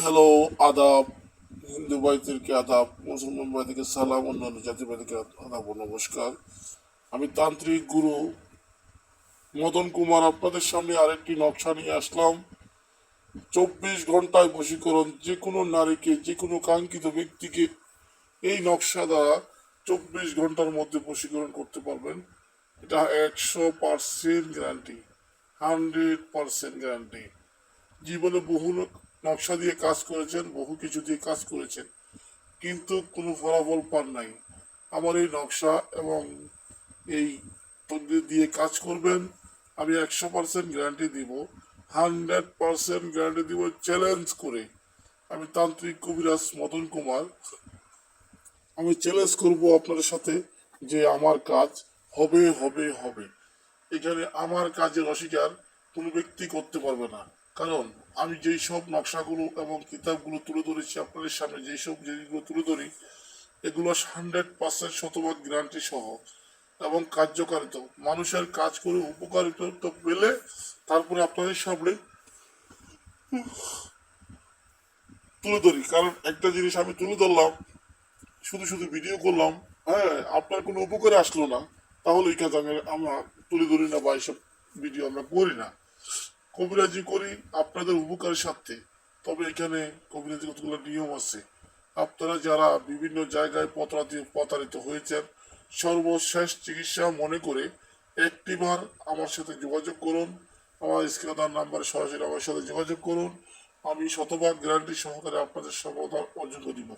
Hello, আদাব। হিন্দু ভাইদেরকে আদাব, মুসলমান ভাইদেরকে সালাম, অন্যান্য জাতি ভাইদেরকে আদাব ও নমস্কার। আমি তান্ত্রিক গুরু মদন কুমার আপনাদের সামনে আরেকটি নকশা নিয়ে আসলাম। 24 ঘন্টায় বশীকরণ, যে কোনো নারীকে, যে কোনো কাঙ্ক্ষিত ব্যক্তিকে এই নকশা দ্বারা 24 ঘন্টার মধ্যে বশীকরণ করতে পারবেন। এটা 100% গ্যারান্টি, 100% গ্যারান্টি। জীবনে বহু নকশা দিয়ে কাজ করেছেন, বহু কিছু দিয়ে কাজ করেছেন, কিন্তু কোনো ফলাফল পান নাই। আমার এই নকশা এবং এই তদবির দিয়ে কাজ করবেন, আমি 100% গ্যারান্টি দিব, 100% গ্যারান্টি দিব, চ্যালেঞ্জ করে। আমি তান্ত্রিক কবিরাজ মদন কুমার, আমি চ্যালেঞ্জ করব আপনাদের সাথে যে আমার কাজ হবে হবে হবে। এখানে আমার কাজের অস্বীকার কোনো ব্যক্তি করতে পারবে না, কারণ আমি যেই সব নকশাগুলো এবং কিতাবগুলো তুলে ধরেছি আপনাদের সামনে, যেই সব জিনিসগুলো তুলে ধরি, এগুলো 100% শতভাগ গ্যারান্টি সহ এবং কার্যকারিতা, মানুষের কাজ করে উপকারিতা পেলে তারপরে আপনাদের সামনে তুলে ধরি। কারণ একটা জিনিস আমি তুলে ধরলাম, শুধু শুধু ভিডিও করলাম, হ্যাঁ, আপনার কোনো উপকারে আসলো না, তাহলে এই কাজ আমরা তুলে ধরি না বা এইসব ভিডিও আমরা করি না। কবিরাজি করি আপনাদের উপকারের স্বার্থে, তবে এখানে কবিরাজি কতগুলো নিয়ম আছে। আপনারা যারা বিভিন্ন জায়গায় প্রতারিত হয়েছেন, সর্বশেষ চিকিৎসা মনে করে একটিবার আমার সাথে যোগাযোগ করুন। আমার স্ক্রিনে নাম্বারে সরাসরি আমার সাথে যোগাযোগ করুন। আমি শতভাগ গ্যারান্টি সহকারে আপনাদের সফলতা অর্জন করিব।